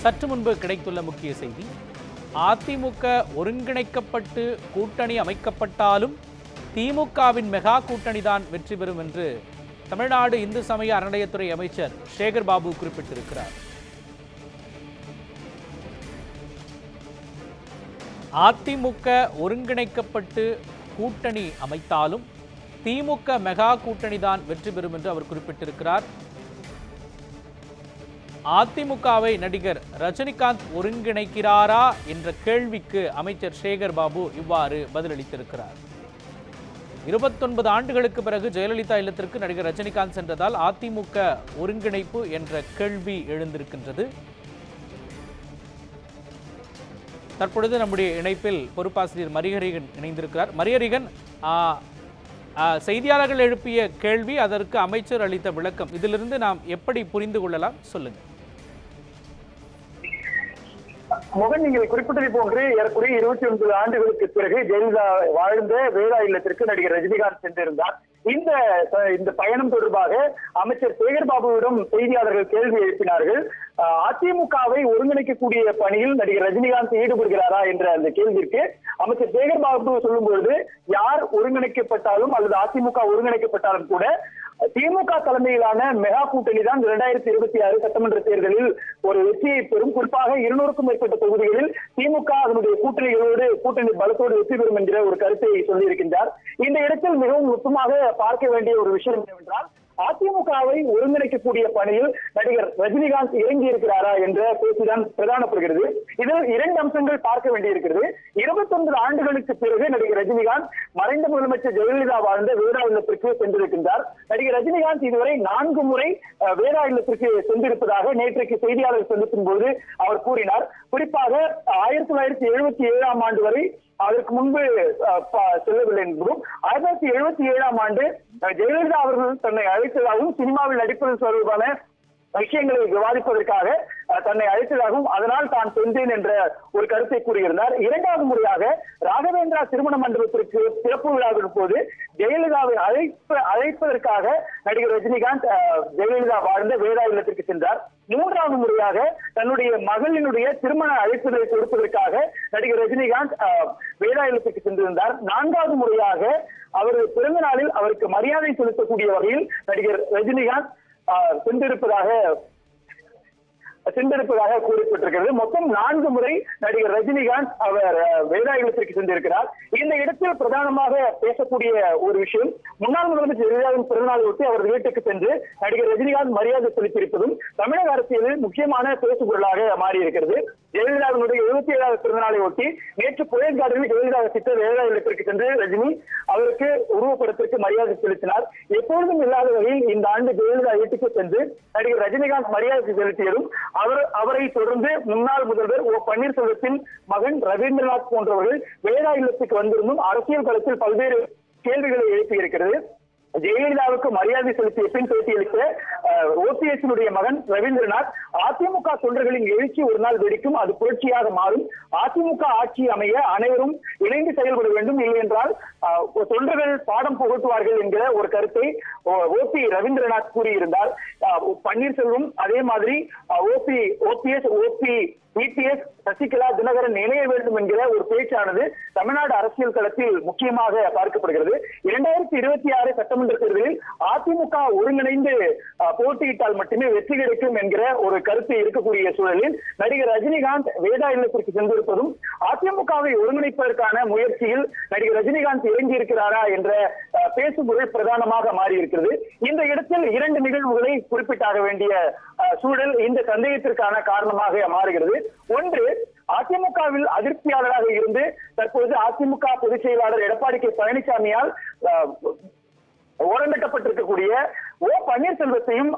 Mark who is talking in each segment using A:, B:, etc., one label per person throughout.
A: சற்று முன்பு கிடைத்துள்ள முக்கிய செய்தி, அதிமுக ஒருங்கிணைக்கப்பட்டு கூட்டணி அமைக்கப்பட்டாலும் திமுகவின் மெகா கூட்டணிதான் வெற்றி பெறும் என்று தமிழ்நாடு இந்து சமய அறநிலையத்துறை அமைச்சர் சேகர் பாபு குறிப்பிட்டிருக்கிறார். அதிமுக ஒருங்கிணைக்கப்பட்டு கூட்டணி அமைத்தாலும் திமுக மெகா கூட்டணிதான் வெற்றி பெறும் என்று அவர் குறிப்பிட்டிருக்கிறார். அதிமுகவை நடிகர் ரஜினிகாந்த் ஒருங்கிணைக்கிறாரா என்ற கேள்விக்கு அமைச்சர் சேகர் பாபு இவ்வாறு பதிலளித்திருக்கிறார். 29 ஆண்டுகளுக்கு பிறகு ஜெயலலிதா இல்லத்திற்கு நடிகர் ரஜினிகாந்த் சென்றதால் அதிமுக ஒருங்கிணைப்பு என்ற கேள்வி எழுந்திருக்கின்றது. தற்பொழுது நம்முடைய இணைப்பில் பொறுப்பாசிரியர் மரியரிகன் இணைந்திருக்கிறார். மரியரிகன், செய்தியாளர்கள் எழுப்பிய கேள்வி, அதற்கு அமைச்சர் அளித்த விளக்கம், இதிலிருந்து நாம் எப்படி புரிந்து கொள்ளலாம், சொல்லுங்க.
B: மோகன், நீங்கள் குறிப்பிட்டதை போன்று ஏறக்குறைய 29 ஆண்டுகளுக்கு பிறகு ஜெயலலிதா வாழ்ந்த வேதா இல்லத்திற்கு நடிகர் ரஜினிகாந்த் சென்றிருந்தார். இந்த பயணம் தொடர்பாக அமைச்சர் சேகர் பாபுவிடம் செய்தியாளர்கள் கேள்வி எழுப்பினார்கள். அதிமுகவை ஒருங்கிணைக்கக்கூடிய பணியில் நடிகர் ரஜினிகாந்த் ஈடுபடுகிறாரா என்ற அந்த கேள்விக்கு அமைச்சர் சேகர் பாபு சொல்லும் பொழுது, யார் ஒருங்கிணைக்கப்பட்டாலும் அல்லது அதிமுக ஒருங்கிணைக்கப்பட்டாலும் கூட திமுக தலைமையிலான மெகா கூட்டணி தான் 2026 சட்டமன்ற தேர்தலில் ஒரு வெற்றியை பெறும். குறிப்பாக 200க்கும் மேற்பட்ட தொகுதிகளில் திமுக அதனுடைய கூட்டணி பலத்தோடு வெற்றி பெறும் என்கிற ஒரு கருத்தை சொல்லியிருக்கின்றார். இந்த இடத்தில் மிகவும் நுட்பமாக பார்க்க வேண்டிய ஒரு விஷயம் என்னவென்றால், அதிமுகவை ஒருங்கிணைக்கக்கூடிய பணியில் நடிகர் ரஜினிகாந்த் இறங்கி இருக்கிறாரா என்ற பேச்சுதான் பிரதானப்படுகிறது. இதில் 2 அம்சங்கள் பார்க்க வேண்டியிருக்கிறது. 29 ஆண்டுகளுக்கு பிறகு நடிகர் ரஜினிகாந்த் மறைந்த முதலமைச்சர் ஜெயலலிதா வாழ்ந்த வேதா இல்லத்திற்கு சென்றிருக்கின்றார். நடிகர் ரஜினிகாந்த் இதுவரை 4 முறை வேதா இல்லத்திற்கு சென்றிருப்பதாக நேற்றைக்கு செய்தியாளர் சந்திப்பின் போது அவர் கூறினார். குறிப்பாக 1977ஆம் ஆண்டு வரை அதற்கு முன்பு செல்லவில்லை என்பதும், 1977ஆம் ஆண்டு ஜெயலலிதா அவர்கள் தன்னை அழைத்ததாகவும் சினிமாவில் நடிப்பது தொடர்பான விஷயங்களை விவாதிப்பதற்காக தன்னை அழைத்ததாகவும் அதனால் தான் சென்றேன் என்ற ஒரு கருத்தை கூறியிருந்தார். 2வது முறையாக ராகவேந்திரா திருமண மண்டபத்திற்கு சிறப்பு விழாவின் போது ஜெயலலிதாவை அழைப்பதற்காக நடிகர் ரஜினிகாந்த் ஜெயலலிதா வாழ்ந்த வேதா இல்லத்திற்கு சென்றார். 3வது முறையாக தன்னுடைய மகளினுடைய திருமண அழைப்புகளை கொடுப்பதற்காக நடிகர் ரஜினிகாந்த் வேதா இல்லத்திற்கு சென்றிருந்தார். 4வது முறையாக அவர் பிறந்த நாளில் அவருக்கு மரியாதை செலுத்தக்கூடிய வகையில் நடிகர் ரஜினிகாந்த் சென்றிருப்பதாக கூறப்பட்டிருக்கிறது. மொத்தம் 4 முறை நடிகர் ரஜினிகாந்த் அவர் வேதா இல்லத்திற்கு சென்றிருக்கிறார். இந்த இடத்தில் பிரதானமாக பேசக்கூடிய ஒரு விஷயம், முன்னாள் முதலமைச்சர் ஜெயலலிதாவின் பிறந்தநாளை ஒட்டி அவர் வீட்டுக்கு சென்று நடிகர் ரஜினிகாந்த் மரியாதை செலுத்தியிருப்பதும் தமிழக அரசியலில் முக்கியமான பேசுபொருளாக மாறியிருக்கிறது. ஜெயலலிதாவினுடைய 77வது பிறந்தநாளை ஒட்டி நேற்று புயல் கார்டனில் ஜெயலலிதா வசித்த வேதா இல்லத்திற்கு சென்று ரஜினி அவருக்கு உருவப்படத்திற்கு மரியாதை செலுத்தினார். எப்பொழுதும் இல்லாத வகையில் இந்த ஆண்டு ஜெயலலிதா வீட்டுக்கு சென்று நடிகர் ரஜினிகாந்த் மரியாதை செலுத்தியதும் அவரை தொடர்ந்து முன்னாள் முதல்வர் ஓ பன்னீர்செல்வத்தின் மகன் ரவீந்திரநாத் போன்றவர்கள் வேதா இல்லத்துக்கு வந்திருந்தும் அரசியல் களத்தில் பல்வேறு கேள்விகளை எழுப்பியிருக்கிறது. ஜெயலலிதாவுக்கு மரியாதை செலுத்திய பின் பேட்டியளித்த ஓபிஎஸ் மகன் ரவீந்திரநாத், அதிமுக தொண்டர்களின் எழுச்சி ஒரு நாள் வெடிக்கும், அது புரட்சியாக மாறும், அதிமுக ஆட்சி அமைய அனைவரும் இணைந்து செயல்பட வேண்டும், இல்லை என்றால் தொண்டர்கள் பாடம் புகட்டுவார்கள் என்கிற ஒரு கருத்தை ஓபி ரவீந்திரநாத் கூறியிருந்தார். பன்னீர்செல்வம் அதே மாதிரி ஓபிஎஸ் இபிஎஸ் சசிகலா தினகரன் இணைய வேண்டும் என்கிற ஒரு பேச்சானது தமிழ்நாடு அரசியல் களத்தில் முக்கியமாக பார்க்கப்படுகிறது. 2026 சட்டமன்ற தேர்தலில் அதிமுக ஒருங்கிணைந்து போட்டியிட்டால் மட்டுமே வெற்றி கிடைக்கும் என்கிற ஒரு கருத்து இருக்கக்கூடிய சூழலில் நடிகர் ரஜினிகாந்த் வேதா இல்லத்திற்கு சென்றிருப்பதும் அதிமுகவை ஒருங்கிணைப்பதற்கான முயற்சியில் நடிகர் ரஜினிகாந்த் இறங்கி இருக்கிறாரா என்ற பேசுபொருள் பிரதானமாக மாறியிருக்கிறது. இந்த இடத்தில் 2 நிகழ்வுகளை குறிப்பிட்டாக வேண்டிய சூழல் இந்த சந்தேகத்திற்கான காரணமாக மாறுகிறது. ஒன்று, அதிமுகவில் அதிருப்தியாளராக இருந்து தற்போது அதிமுக பொதுச் செயலாளர் எடப்பாடி கே பழனிசாமியால் ஓரங்கட்டப்பட்டிருக்கக்கூடிய ஓ பன்னீர்செல்வத்தையும்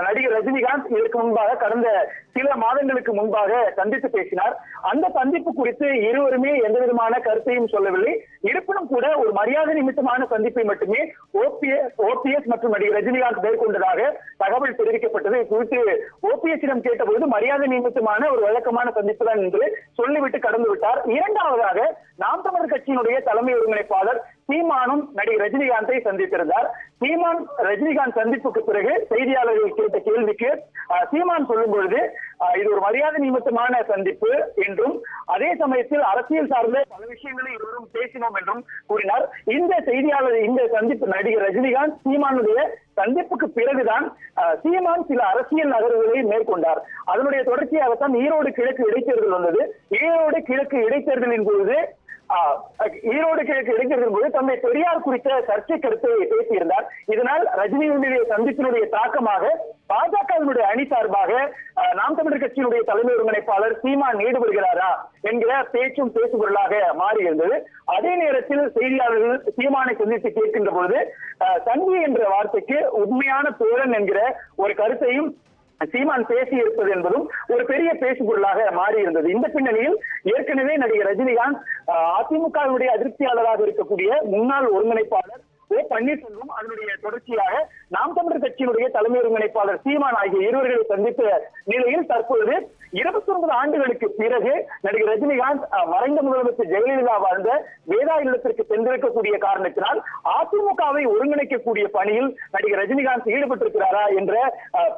B: நடிகர் ரஜினிகாந்த் இதற்கு முன்பாக கடந்த சில மாதங்களுக்கு முன்பாக சந்தித்து பேசினார். அந்த சந்திப்பு குறித்து இருவருமே எந்த விதமான கருத்தையும் சொல்லவில்லை. இருப்பினும் கூட ஒரு மரியாதை நிமித்தமான சந்திப்பை மட்டுமே ஓபிஎஸ் மற்றும் நடிகர் ரஜினிகாந்த் மேற்கொண்டதாக தகவல் தெரிவிக்கப்பட்டது. குறித்து ஓபிஎஸ்ஸிடம் கேட்டபோது மரியாதை நிமித்தமான ஒரு வழக்கமான சந்திப்பு தான் என்று சொல்லிவிட்டு கடந்து விட்டார். 2வதாக நாம் தமிழர் கட்சியினுடைய தலைமை ஒருங்கிணைப்பாளர் சீமானும் நடிகர் ரஜினிகாந்தை சந்தித்திருந்தார். சீமான் ரஜினிகாந்த் சந்திப்புக்கு பிறகு செய்தியாளர்கள் கேட்ட கேள்விக்கு சீமான் சொல்லும் பொழுது இது ஒரு மரியாதை நிமித்தமான சந்திப்பு என்றும் அதே சமயத்தில் அரசியல் சார்ந்த பல விஷயங்களை இருவரும் பேசினோம் என்றும் கூறினார். இந்த சந்திப்பு நடிகர் ரஜினிகாந்த் சீமானுடைய சந்திப்புக்கு பிறகுதான் சீமான் சில அரசியல் நகர்வுகளை மேற்கொண்டார். அதனுடைய தொடர்ச்சியாகத்தான் ஈரோடு கிழக்கு இடைத்தேர்தல் வந்தது. ஈரோடு கிழக்கு இடைத்தேர்தலின் பொழுது தந்தை பெரியார் குறித்த சர்ச்சை கருத்தை பேசியிருந்தார். இதனால் ரஜினியுடைய சந்திப்பினுடைய தாக்கமாக பாஜகவினுடைய அணி சார்பாக நாம் தமிழர் கட்சியினுடைய தலைமை ஒருங்கிணைப்பாளர் சீமான் ஈடுபடுகிறாரா என்கிற பேச்சும் பேசுபொருளாக மாறியிருந்தது. அதே நேரத்தில் செய்தியாளர்கள் சீமானை சந்தித்து கேட்கின்ற பொழுது தந்தி என்ற வார்த்தைக்கு உண்மையான தோழன் என்கிற ஒரு கருத்தையும் சீமான் பேசி இருப்பது என்பதும் ஒரு பெரிய பேசுபொருளாக மாறியிருந்தது. இந்த பின்னணியில் ஏற்கனவே நடிகர் ரஜினிகாந்த் அதிமுகவுடைய அதிருப்தியாளராக இருக்கக்கூடிய முன்னாள் ஒருங்கிணைப்பாளர் ஓ பன்னீர்செல்வம் அதனுடைய தொடர்ச்சியாக நாம் தமிழர் கட்சியினுடைய தலைமை ஒருங்கிணைப்பாளர் சீமான் ஆகிய இருவர்களை சந்தித்த நிலையில் தற்பொழுது 29 ஆண்டுகளுக்கு பிறகு நடிகர் ரஜினிகாந்த் மறைந்த முதலமைச்சர் ஜெயலலிதா வாழ்ந்த வேதா இல்லத்திற்கு சென்றிருக்கக்கூடிய காரணத்தினால் அதிமுகவை ஒருங்கிணைக்கக்கூடிய பணியில் நடிகர் ரஜினிகாந்த் ஈடுபட்டிருக்கிறாரா என்ற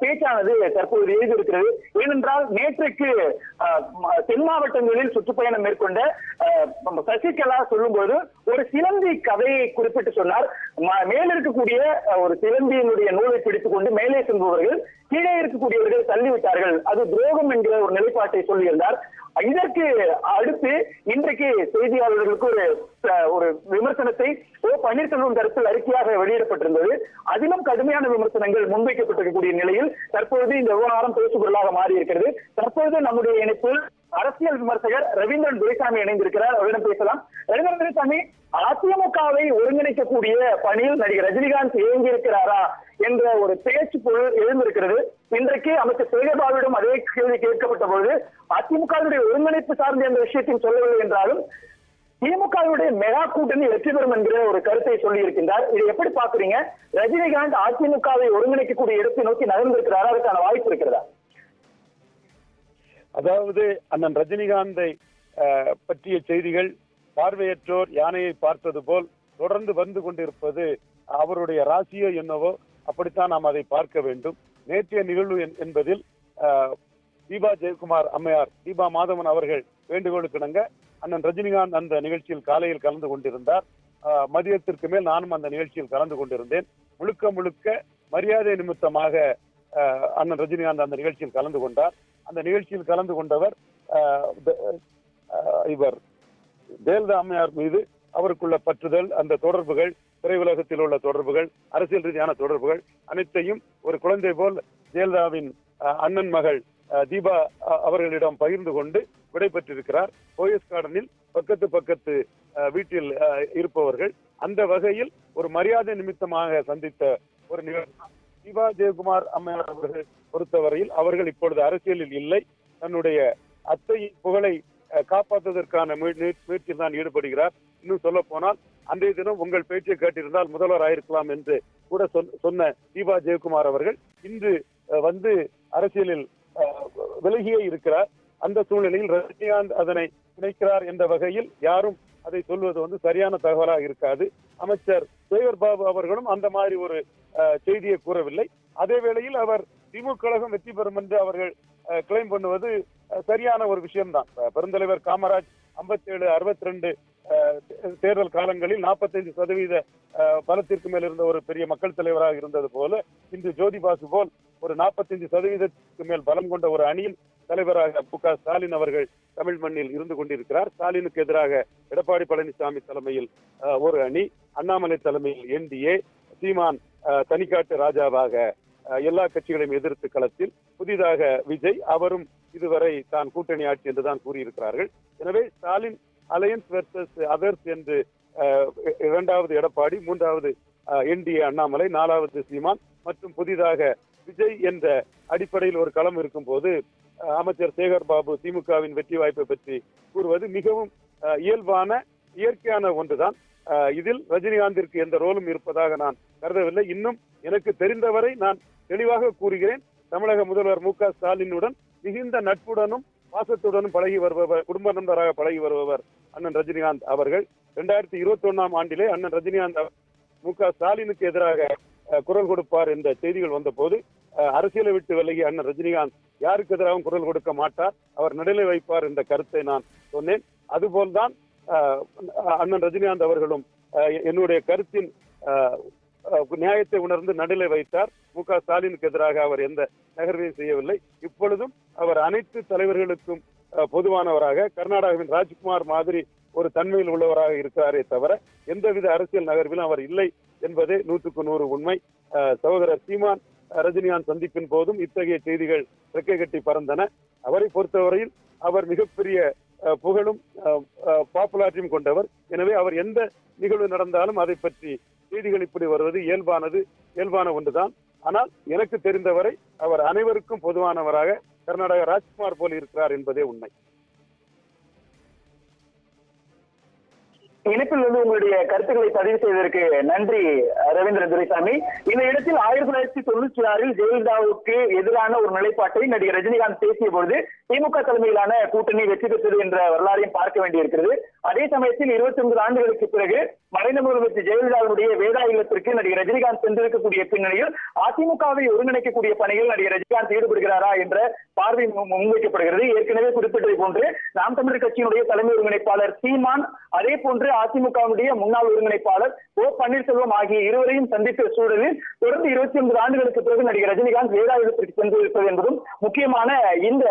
B: பேச்சானது தற்போது எழுதியிருக்கிறது. ஏனென்றால் நேற்றைக்கு தென் மாவட்டங்களில் சுற்றுப்பயணம் மேற்கொண்ட சசிகலா சொல்லும்போது ஒரு சிலந்தி கதையை குறிப்பிட்டு சொன்னார். மேல் இருக்கக்கூடிய ஒரு சிலந்தியினுடைய நூலை பிடித்துக் கொண்டு மேலே செல்பவர்கள் கீழே இருக்கக்கூடியவர்கள் தள்ளிவிட்டார்கள், அது துரோகம் என்கிற ஒரு நிலைப்பாட்டை சொல்லியிருந்தார். இதற்கு அடுத்து இன்றைக்கு செய்தியாளர்களுக்கு ஒரு விமர்சனத்தை ஓ பன்னீர்செல்வம் தரப்பில் அறிக்கையாக வெளியிடப்பட்டிருந்தது. அதிலும் கடுமையான விமர்சனங்கள் முன்வைக்கப்பட்டிருக்கக்கூடிய நிலையில் தற்பொழுது இந்த விவகாரம் பேசுபொருளாக மாறி இருக்கிறது. தற்பொழுது நம்முடைய இணைப்பில் அரசியல் விமர்சகர் ரவீந்திரன் துரைசாமி இணைந்திருக்கிறார். அவரிடம் பேசலாம். ரவீந்திரன் துரைசாமி, அதிமுகவை ஒருங்கிணைக்கக்கூடிய பணியில் நடிகர் ரஜினிகாந்த் இயங்கியிருக்கிறாரா என்ற ஒரு பேச்சு பொருள் எழுந்திருக்கிறது. இன்றைக்கு அமைச்சர் சேகர்பாபுவிடம் அதே கேள்வி கேட்கப்பட்ட பொழுது அதிமுகவுடைய ஒருங்கிணைப்பு சார்ந்த எந்த விஷயத்தையும் சொல்லவில்லை என்றாலும் திமுகவுடைய மெகா கூட்டணி வெற்றி பெறும் என்கிற ஒரு கருத்தை சொல்லி இருக்கின்றார். இதை எப்படி பாக்குறீங்க? ரஜினிகாந்த் அதிமுகவை ஒருங்கிணைக்கக்கூடிய இடத்தை நோக்கி நகர்ந்திருக்கிறாரா? அதுக்கான வாய்ப்பு இருக்கிறதா?
C: அதாவது அண்ணன் ரஜினிகாந்தை பற்றிய செய்திகள் பார்வையற்றோர் யானையை பார்த்தது போல் தொடர்ந்து வந்து கொண்டிருப்பது அவருடைய ராசியோ என்னவோ, அப்படித்தான் நாம் அதை பார்க்க வேண்டும். நேற்றைய நிகழ்வு என்பதில் தீபா ஜெயக்குமார் அம்மையார், தீபா மாதவன் அவர்கள் வேண்டுகோளுக்கிணங்க அண்ணன் ரஜினிகாந்த் அந்த நிகழ்ச்சியில் காலையில் கலந்து கொண்டிருந்தார். மதியத்திற்கு மேல் நானும் அந்த நிகழ்ச்சியில் கலந்து கொண்டிருந்தேன். முழுக்க முழுக்க மரியாதை நிமித்தமாக அண்ணன் ரஜினிகாந்த் அந்த நிகழ்ச்சியில் கலந்து கொண்டார். அந்த நிகழ்ச்சியில் கலந்து கொண்டவர் இவர் ஜெயலலிதா அம்மையார் மீது அவருக்குள்ள பற்றுதல், அந்த தொடர்புகள், திரையுலகத்தில் உள்ள தொடர்புகள், அரசியல் ரீதியான தொடர்புகள் அனைத்தையும் ஒரு குழந்தை போல் ஜெயலலிதாவின் அண்ணன் மகள் தீபா அவர்களிடம் பகிர்ந்து கொண்டு விடைபெற்றிருக்கிறார். போயஸ் கார்டனில் பக்கத்து வீட்டில் இருப்பவர்கள். அந்த வகையில் ஒரு மரியாதை நிமித்தமாக சந்தித்த ஒரு நிகழ்வு. தீபா ஜெயக்குமார் அம்மையார் அவர்கள் பொறுத்தவரையில் அவர்கள் இப்பொழுது அரசியலில் இல்லை. தன்னுடைய அத்தையின் புகழை காப்பாற்றுவதற்கான முயற்சியில் தான் ஈடுபடுகிறார். இன்னும் சொல்ல போனால் அன்றைய தினம் உங்கள் பேச்சை கேட்டிருந்தால் முதல்வர் ஆயிருக்கலாம் என்று கூட சொன்ன தீபா ஜெயக்குமார் அவர்கள் இன்று வந்து அரசியலில் விலகியே இருக்கிறார். அந்த சூழ்நிலையில் ரஜினிகாந்த் அதனை நினைக்கிறார் என்ற வகையில் யாரும் அதை சொல்வது சரியான தகவலாக இருக்காது. அமைச்சர் சேகர் பாபு அவர்களும் அந்த மாதிரி ஒரு செய்தியை கூறவில்லை. அதே வேளையில் அவர் திமுக கழகம் வெற்றி பெறும் என்று அவர்கள் கிளைம் பண்ணுவது சரியான ஒரு விஷயம்தான். பெருந்தலைவர் காமராஜ் 57, 62 தேர்தல் காலங்களில் 45% பலத்திற்கு மேல் இருந்த ஒரு பெரிய மக்கள் தலைவராக இருந்தது போல இன்று ஜோதி பாசு போல் ஒரு 45% மேல் பலம் கொண்ட ஒரு அணியின் தலைவராக மு.க. ஸ்டாலின் அவர்கள் தமிழ் மண்ணில் இருந்து கொண்டிருக்கிறார். ஸ்டாலினுக்கு எதிராக எடப்பாடி பழனிசாமி தலைமையில் ஒரு அணி, அண்ணாமலை தலைமையில் NDA, சீமான் தனிக்காட்டு ராஜாவாக எல்லா கட்சிகளையும் எதிர்த்து களத்தில், புதிதாக விஜய், அவரும் இதுவரை தான் கூட்டணி ஆட்சி என்றுதான் கூறியிருக்கிறார்கள். எனவே ஸ்டாலின் அலையன்ஸ் வெர்சஸ் அதர்ஸ் என்று 2வது எடப்பாடி, 3வது NDA அண்ணாமலை, 4வது சீமான் மற்றும் புதிதாக விஜய் என்ற அடிப்படையில் ஒரு களம் இருக்கும் போது அமைச்சர் சேகர் பாபு திமுகவின் வெற்றி வாய்ப்பை பற்றி கூறுவது மிகவும் இயல்பான இயற்கையான ஒன்றுதான். இதில் ரஜினிகாந்திற்கு எந்த ரோலும் இருப்பதாக நான் கருதவில்லை. இன்னும் எனக்கு தெரிந்தவரை நான் தெளிவாக கூறுகிறேன், தமிழக முதல்வர் மு.க. ஸ்டாலினுடன் மிகுந்த நட்புடனும் பாசத்துடனும் பழகி வருபவர், குடும்ப நண்பராக பழகி வருபவர் அண்ணன் ரஜினிகாந்த் அவர்கள் 2021ஆம் ஆண்டிலே அண்ணன் ரஜினிகாந்த் மு.க. ஸ்டாலினுக்கு எதிராக குரல் கொடுப்பார் என்ற செய்திகள் வந்தபோது அரசியலை விட்டு விலகி அண்ணன் ரஜினிகாந்த் யாருக்கு எதிராகவும் குரல் கொடுக்க மாட்டார், அவர் நடுநிலை வைப்பார் என்ற கருத்தை நான் சொன்னேன். அதுபோல்தான் அண்ணன் ரஜினிகாந்த் அவர்களும் என்னுடைய கருத்தின் நியாயத்தை உணர்ந்து நடுநிலை வைத்தார். மு.க. ஸ்டாலினுக்கு எதிராக அவர் எந்த நகர்வையும் செய்யவில்லை. இப்பொழுதும் அவர் அனைத்து தலைவர்களுக்கும் பொதுவானவராக கர்நாடகாவின் ராஜ்குமார் மாதிரி ஒரு தன்மையில் உள்ளவராக இருக்கிறாரே தவிர எந்தவித அரசியல் நகர்விலும் அவர் இல்லை என்பதே 100% உண்மை. சகோதரர் சீமான் ரஜினிகாந்த் சந்திப்பின் போதும் இத்தகைய செய்திகள் ரெக்கை கட்டி பறந்தன. அவரை பொறுத்தவரையில் அவர் மிகப்பெரிய புகழும் பாப்புலாரிட்டியும் கொண்டவர். எனவே அவர் எந்த நிகழ்வு நடந்தாலும் அதை பற்றி செய்திகள் இப்படி வருவது இயல்பான ஒன்றுதான். ஆனால் எனக்கு தெரிந்தவரை அவர் அனைவருக்கும் பொதுவானவராக கர்நாடக ராஜ்குமார் போல் இருக்கிறார் என்பதே உண்மை.
B: இணைப்பில் வந்து உங்களுடைய கருத்துக்களை பதிவு செய்வதற்கு நன்றி ரவீந்திர துரைசாமி. இந்த இடத்தில் 1996 ஜெயலலிதாவுக்கு எதிரான ஒரு நிலைப்பாட்டை நடிகர் ரஜினிகாந்த் பேசிய பொழுது திமுக தலைமையிலான கூட்டணி வெற்றி பெற்றது என்ற வரலாறையும் பார்க்க வேண்டியிருக்கிறது. அதே சமயத்தில் 29 ஆண்டுகளுக்கு பிறகு மறைந்த முதலமைச்சர் ஜெயலலிதாவுடைய வேதா இல்லத்திற்கு நடிகர் ரஜினிகாந்த் சென்றிருக்கக்கூடிய பின்னணியில் அதிமுகவை ஒருங்கிணைக்கக்கூடிய பணியில் நடிகர் ரஜினிகாந்த் ஈடுபடுகிறாரா என்ற பார்வை முன்வைக்கப்படுகிறது. ஏற்கனவே குறிப்பிட்டதை போன்று நாம் தமிழர் கட்சியினுடைய தலைமை ஒருங்கிணைப்பாளர் சீமான், அதே போன்று அதிமுகவுடைய முன்னாள் ஒருங்கிணைப்பாளர் ஓ பன்னீர்செல்வம் ஆகிய இருவரையும் சந்தித்த சூழலில் தொடர்ந்து 29 ஆண்டுகளுக்கு பிறகு நடிகர் ரஜினிகாந்த் வேதா இல்லத்திற்கு சென்றிருப்பது என்பதும் முக்கியமான இந்த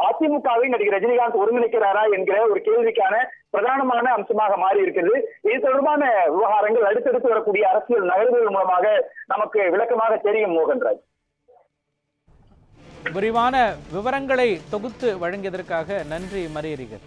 B: அதிமுகவை நடிகர் ரஜினிகாந்த் ஒருங்கிணைக்கிறாரா என்கிற ஒரு கேள்விக்கான பிரதானமான அம்சமாக மாறி இருக்கிறது. இது தொடர்பான விவகாரங்கள் அடுத்தடுத்து வரக்கூடிய அரசியல் நகர்வுகள் மூலமாக நமக்கு விளக்கமாக தெரியும். மோகன்ராஜ்,
A: விரிவான விவரங்களை தொகுத்து வழங்கியதற்காக நன்றி மரியரிகர்.